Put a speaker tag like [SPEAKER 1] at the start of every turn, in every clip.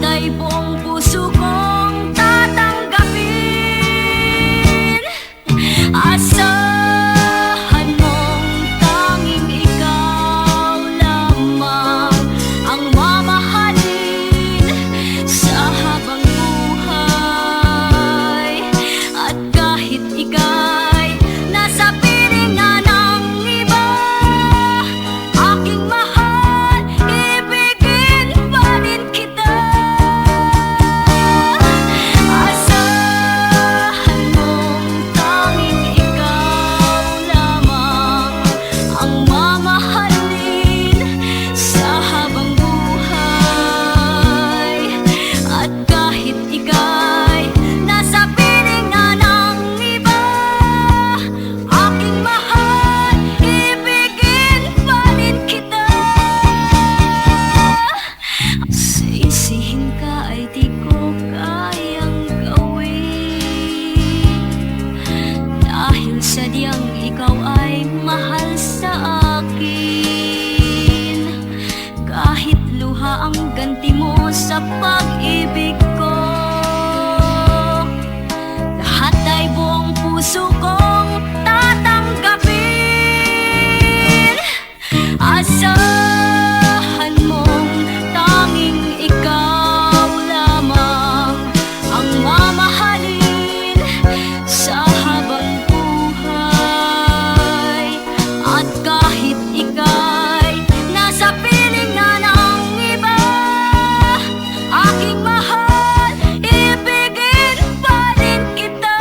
[SPEAKER 1] ay buong puso kong tatanggapin. Asahan mong tanging ikaw lamang ang mamahalin sa habang buhay. At kahit ika'y nasa pilingan ng iba, aking mahal, ibigin pa rin kita. Asahan mong tanging ikaw lamang ang mamahalin sa habang buhay. At kahit ika'y nasa pilingan ng iba, aking mahal, ibigin pa rin kita. Sisihin ka ay di ko kayang gawin, dahil sadyang ikaw ay mahal sa akin. Kahit luha ang ganti mo sa pag-ibig ko, lahat ay buong puso kong tatanggapin. Asahan mong tanging ikaw lamang ang mamahalin sa habang buhay. At kahit ika'y nasa pilingan ng iba, aking mahal, ibigin pa rin kita.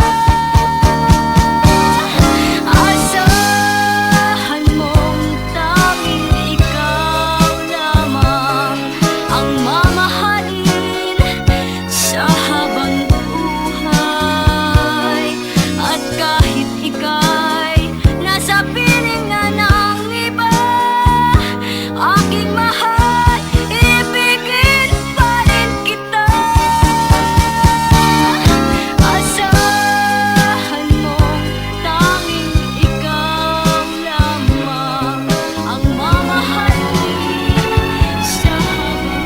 [SPEAKER 1] Asahan mong tanging ikaw lamang ang mamahalin sa habang buhay. At kahit ika'y nasa pilingan ng iba, aking mahal, ibigin pa rin kita. Asahan mong tanging ikaw lamang ang mamahalin sa habang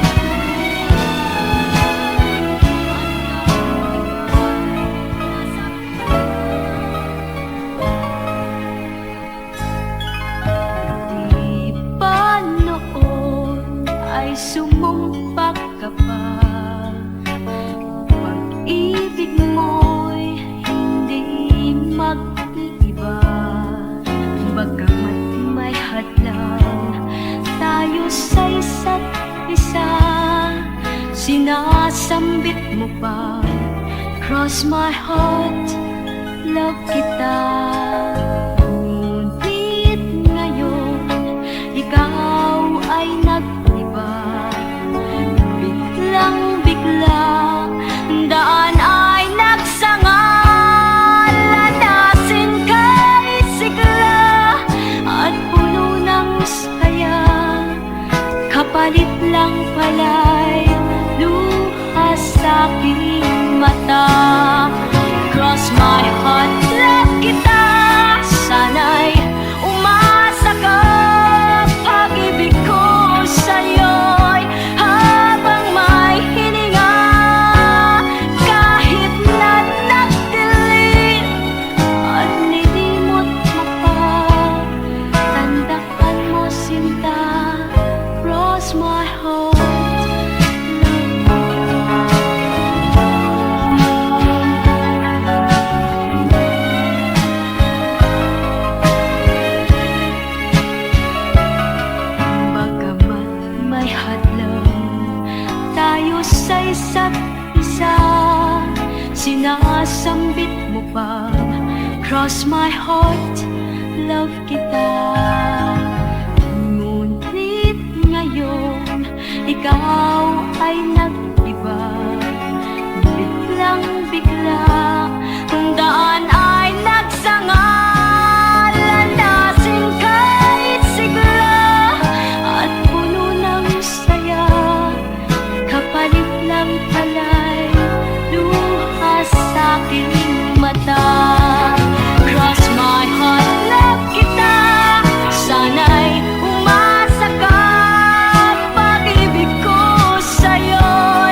[SPEAKER 1] di ba noon ay sumumpak ka pa? Pag-ibig mo'y hindi mag-iiba. Bagamat may hadlang tayo sa isa't isa, sinasambit mo pa, cross my heart, love kita. Ngunit ngayon, ikaw ay nag-iba. Biglang-bigla, daan ay nagsangal. Landasin kay sigla at puno ng saya. Kapalit lang pala'y luha sa aking mata. Cross my heart, love kita. Sana'y umasa ka, pag-ibig ko sa'yo'y habang may hininga. Kahit na nagdilim at nilimot mo pa, tandaan mo sinta, cross my heart, bagamat may hadlang tayo sa isa't isa, sinasambit mo pa, cross my heart, love kita. Ngunit ngayon, ikaw ay nag-iba. Biglang-bigla, ang daan ay nagsangal. Landasin kahit sigla at puno ng saya. Kapalit lang pala'y luha sa aking mata. Cross my heart, love kita. Sana'y umasa ka, pag-ibig ko sa'yo'y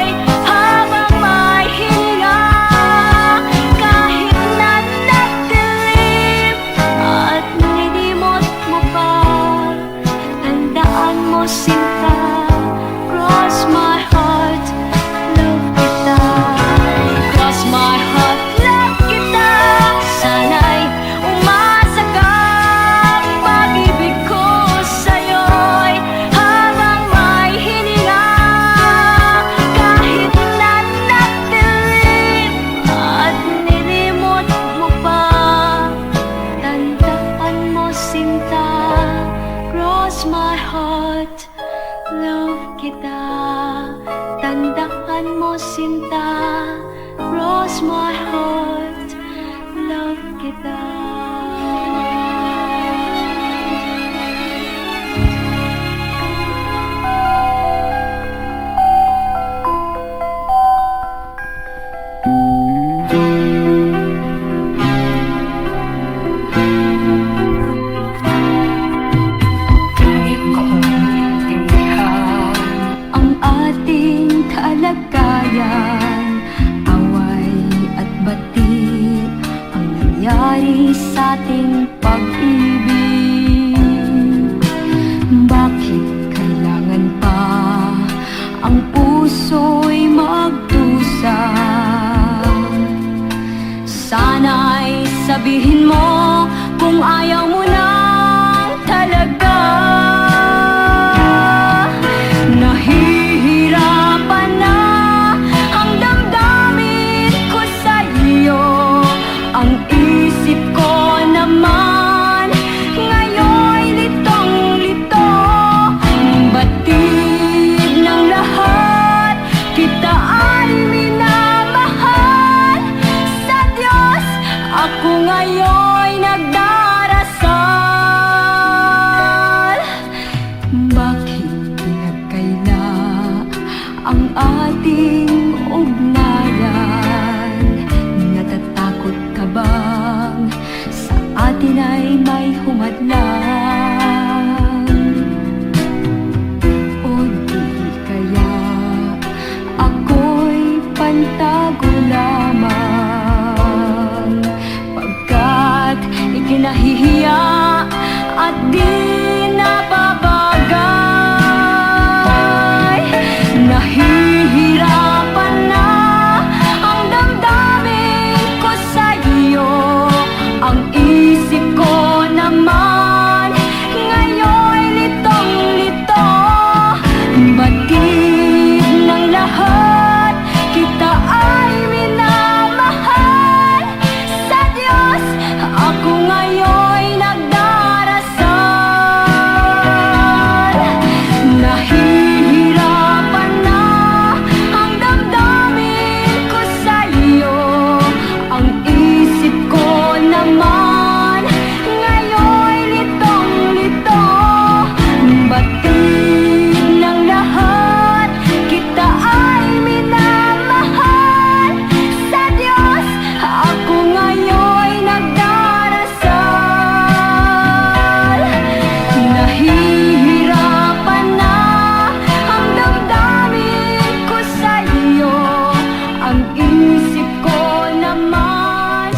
[SPEAKER 1] Tandaan mo sinta, cross my heart, love kita. Kalagayan, away at bati ang nangyari sa ating pag-ibig. Bakit kailangan pa ang puso'y magdusa? Sana'y sabihin mo kung ayaw mo nang talaga. Nahihirapan na ang damdamin ko sa iyo. Ang isip ko naman ngayon'y litong-lito. Batid ng lahat, kita ay minamahal. Sa Diyos ako ngayon'y nagdarasal. Bakit pinagkaila ang ating ugnayan? Natatakot ka bang sa atin ay may humadlang? O di kaya ako'y pantago lamang, pagkat ikinahihiya at di napabagay. Nahihirapan na ang damdamin ko sa iyo. Ang isip ko naman ngayon'y litong-lito. Batid ng lahat, kita ay minamahal. Sa Diyos ako ngayon'y nagdarasal. Nahihirapan na ang damdamin ko sa iyo. Ang isip ko naman ngayon'y litong-lito. Batid ng lahat, kita ay minamahal. Sa Diyos ako ngayon'y nagdarasal. Nahihirapan na ang damdamin ko sa iyo. Ang isip ko naman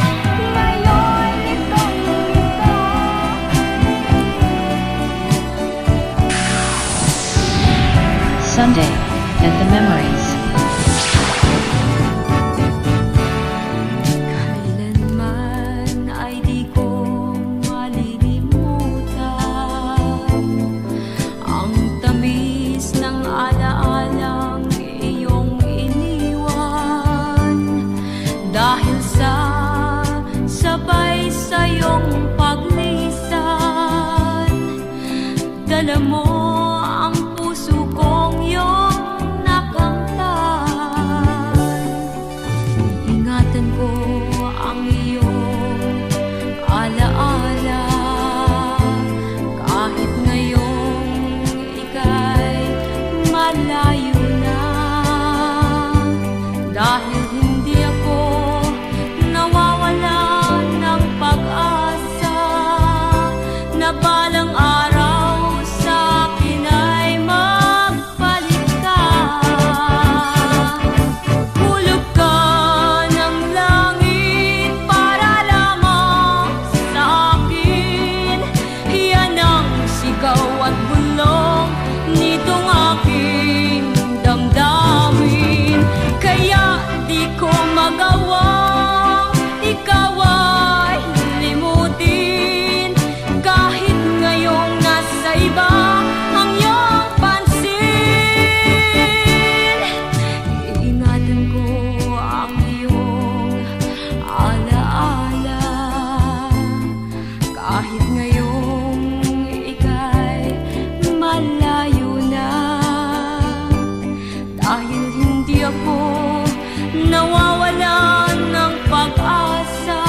[SPEAKER 1] ngayon'y litong-lito.
[SPEAKER 2] Sunday, and the memories.
[SPEAKER 1] Kailanman ay di ko malilimutan ang tamis ng alaalang iyong iniwan. Dahil sa sabay sa iyong paglisan, dala mo ang puso kong iyong nakamtan. Ingatan ko ang iyong alaala, kahit ngayong ika'y malayo na. Dahil hindi ako nawawala ng pag-asa na balang araw sa akin ay magpalit ka. Hulog ka ng langit para lamang sa akin. Yan ang sigaw at bulong nitong aking damdamin. Kaya di ako nawawalan ng pag-asa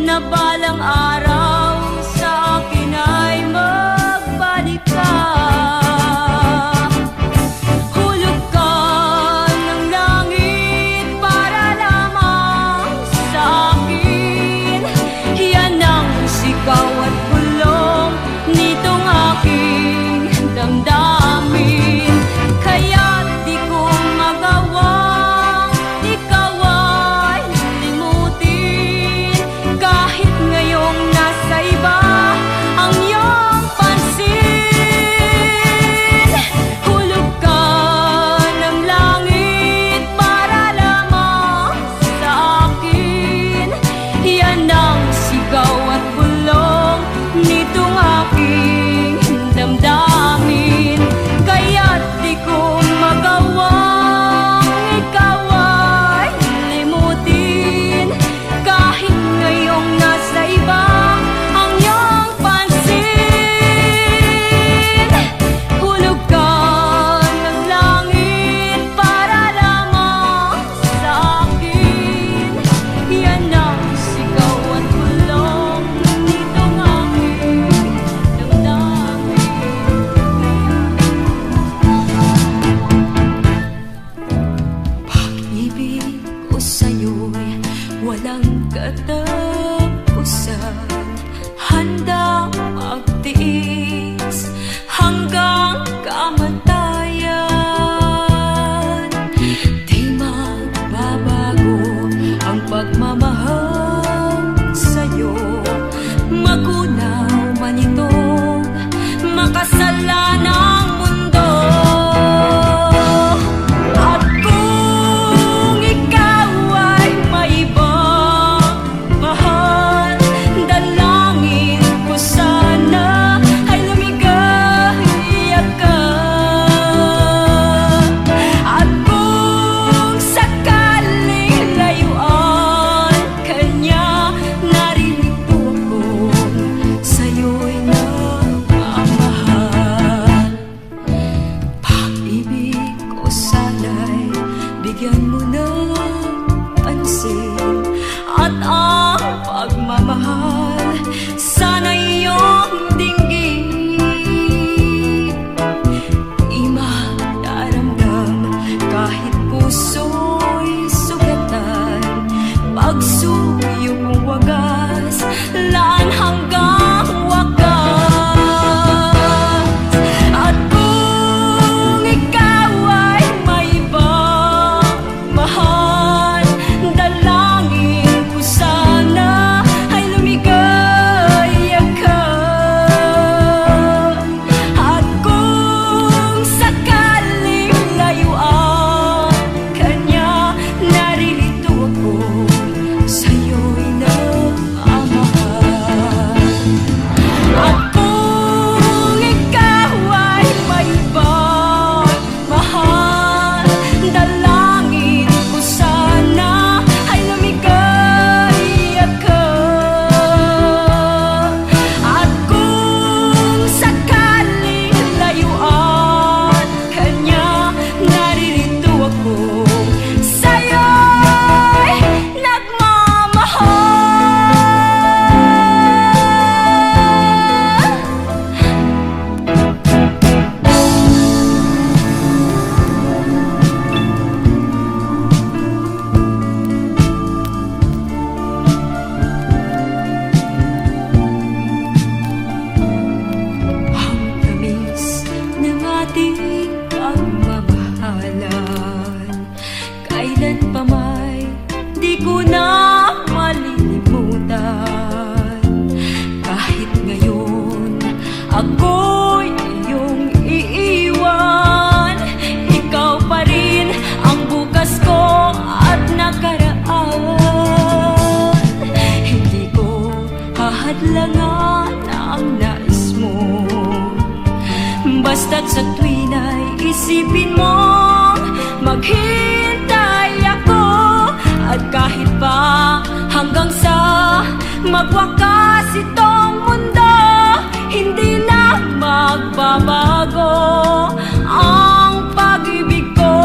[SPEAKER 1] na balang araw sa akin ay magbalik ka. Hulog ka ng langit para lamang sa akin. Yan ang sigaw at bulong nitong aking damdamin. Kaya't di ko magawang ikaw ay limutin. Kahit ngayong nasa iba ang iyong pansin. Hulog ka ng langit para lamang sa akin. Yan ang sigaw at bulong nitong aking damdamin. Kaya't di ko magawang ikaw ay limutin. Kahit ngayong nasa iba ang iyong pansin. Hulog ka ng langit para lamang sa akin. Yan ang sigaw at bulong nitong aking damdamin. Pag-ibig ko sa'yo'y walang katapusan. Handang magtiis hanggang kamatayan. Di magbabago ang pagmamahal sa'yo. Magunaw man itong makasalanang mundo. At kung ikaw ay may ibang mahal, dalangin ko sana ay lumigaya ka. At kung sakaling layuan ka niya, naririto ako sa'yo'y nagmamahal. Pag-ibig ko sana'y bigyan mo ng pansin. At ang pagmamahal sana'y iyong dinggin. Di madaramdam kahit puso'y sugatan. Pagsuyo kong wagas, laan hanggang wagas. At kung ikaw ay may ibang mahal, dalangin ko sana ay lumigaya ka. At kung sakaling layuan ka niya, naririto ako sa'yo'y nagmamahal. At kung ikaw ay may ibang mahal, dalangin ko sana ay lumigaya ka. At kung sakaling layuan ka niya, naririto ako sa'yo'y nagmamahal. Ang tamis ng ating pagmamahalan, kailan pa may di ko na malilimutan. Kahit ngayon ako'y iyong iiwan, ikaw pa rin ang bukas ko at nakaraan. Hindi ko hahadlangan ang nais mo, basta't sa tuwin ay isipin mo maghintay ako. At kahit pa hanggang sa magwakas itong mundo, hindi na magbabago ang pag-ibig ko.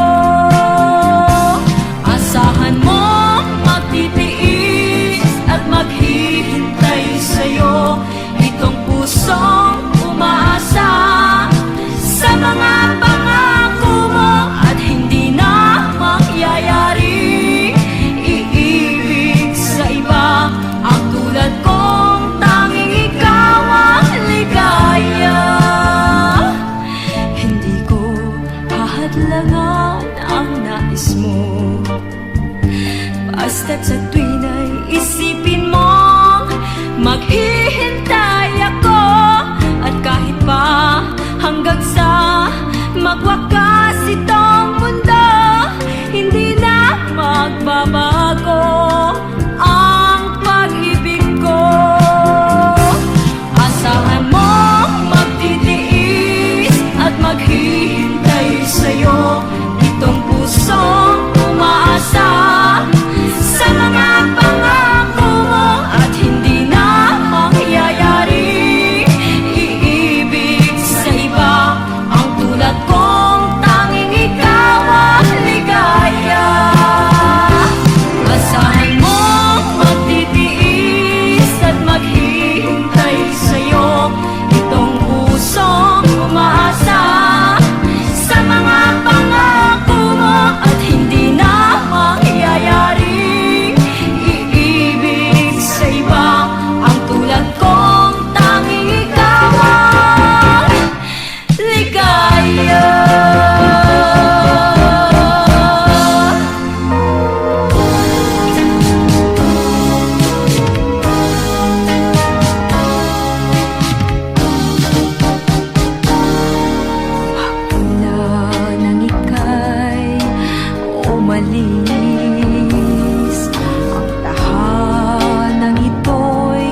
[SPEAKER 1] man ang nais mo. Basta't sa tuwin ay isipin mong maghihintay ako. At kahit pa hanggang sa magwakas itong mundo, hindi na magbabago ang pag-ibig ko. Asahan mong magtitiis at maghihintay sa'yo itong pusong umaasa sa mga pangako mo. At hindi na mangyayari iibig sa iba ang tulad kong tanging ikaw ang ligaya. Asahan mong magtitiis at maghihintay sa'yo itong pusong umaasa sa mga pangako mo. At hindi na mangyayari iibig sa iba ang tulad kong tanging ikaw ang ligaya. Pagmula nang ika'y umalis, ang tahanang ito'y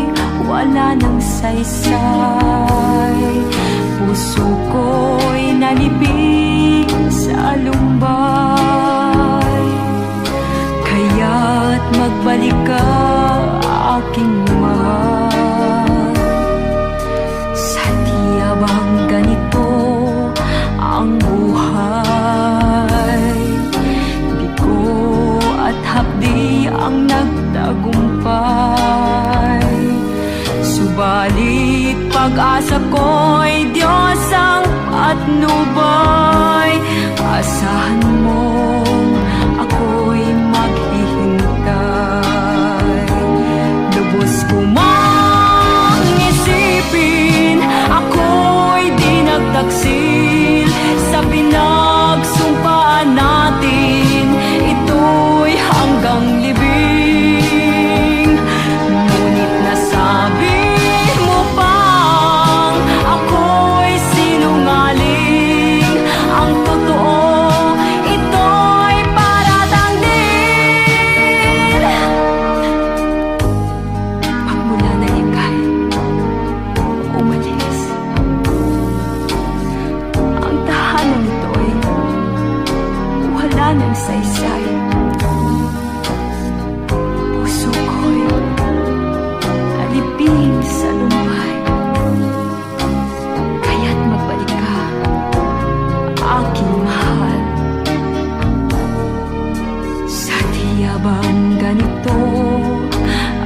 [SPEAKER 1] wala nang saysay. Puso ko'y nalibing sa lumbay, kaya't magbalik ka, aking mahal. Sadyang ganito ang buhay, bigo at hapdi ang nagtagumpay. Subalit pag-asa ko'y Diyos ang patnubay. Asahan mong ako'y maghihintay. Lubos ko mang isipin, ako'y di nagtaksil sa pinagsumpaan natin. Ito'y hanggang libing. Ngunit nasabi mo pang ako'y sinungaling. Ang totoo, ito'y paratang din. Pagmula na ika'y umalis, ang tahanan nito'y wala nang saysay. Puso ko'y nalibing sa lumbay, kaya't magbalik ka, aking mahal. Sadyang ganito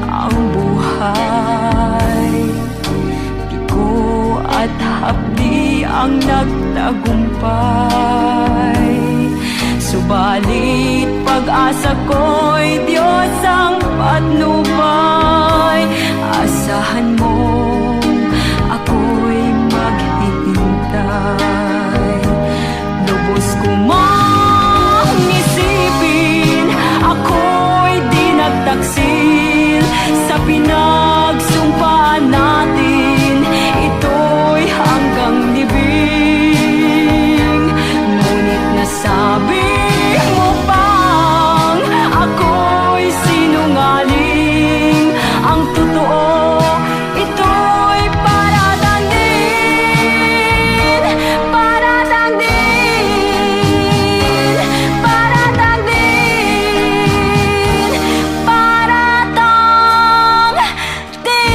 [SPEAKER 1] ang buhay, bigo at hapdi ang nagtagumpay. Subalit pag-asa ko'y Diyos ang patnubay. Asahan mong ako'y maghihintay. Lubos ko mang isipin, ako'y di nagtaksil sa pinagsumpaan natin. Ito'y hanggang libing. Ngunit nasabi mo pang ako'y sinungaling. Ang totoo, ito'y paratang din. Paratang din. Paratang din. Paratang din.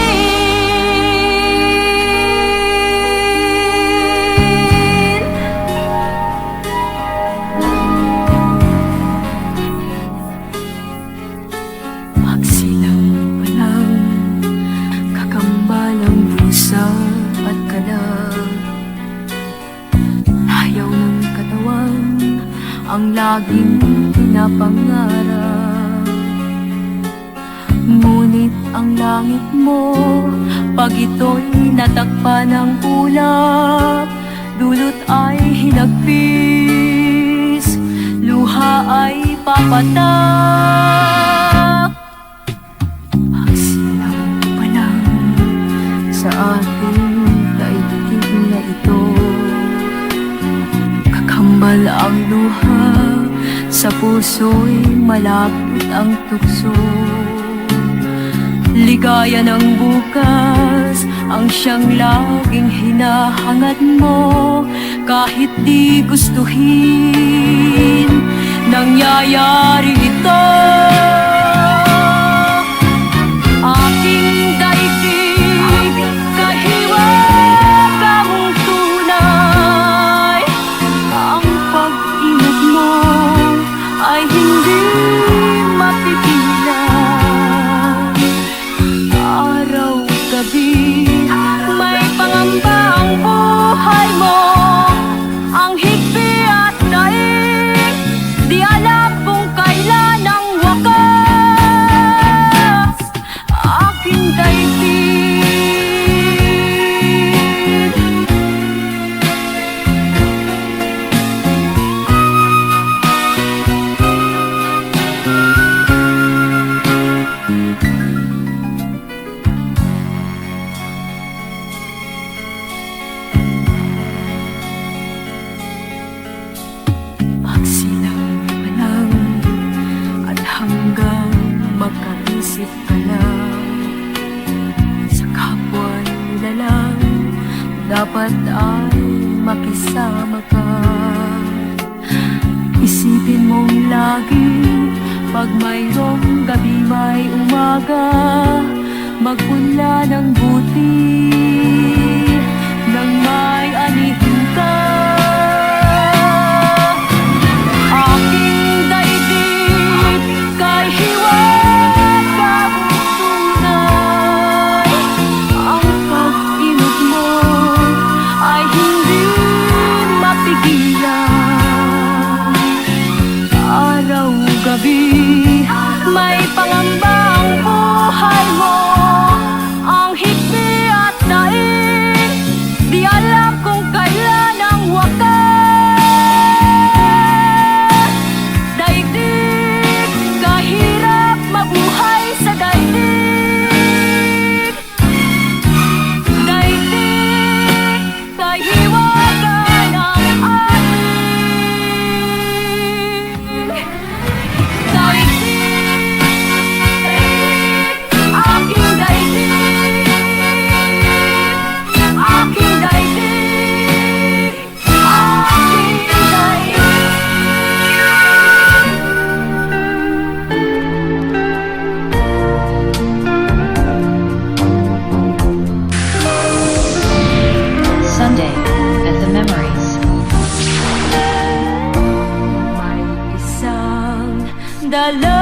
[SPEAKER 1] Pagsilang pa lang, kakambalang pusa at kalang. Ayaw ng katawan ang laging pinapangarap. Ngunit ang langit mo, pag ito'y natakpan ng ulap, dulot ay hinagpis. ay papatak. Silang pa lang sa ating daigdig na ito, kakambal ang luha, sa puso'y malapit ang tukso. Ligaya ng bukas ang siyang laging hinahangad mo, kahit di gustuhin, nangyayari ito. Aking daigdig, kahiwaga mong tunay, ang pag-ingat mo ay hindi mapipilan. Araw-gabi, may pangamba ang buhay mo, ang higpi at daig, di alam kung kailan ang wakas. Aking daigdig, magsilang pa lang at hanggang magkaisip ka lang, sa kapwa't nilalang dapat ay makisama ka. Isipin mong lagi, pag mayroong gabi may umaga, magpunla ng buti nang may anihin ka. Aking daigdig, kay hiwaga mong tunay, ang pag-inot mo ay hindi mapigilan. Araw-gabi, may pangamba ang buhay mo, ang higpi at daig, di alam kung kailan ang wakas. Daigdig, kahirap mabuhay sa daigdig. Daigdig, kahiwaga ng ating daigdig. Aking daigdig, aking daigdig, aking daigdig.
[SPEAKER 2] Sunday at the Memories.
[SPEAKER 1] May isang dala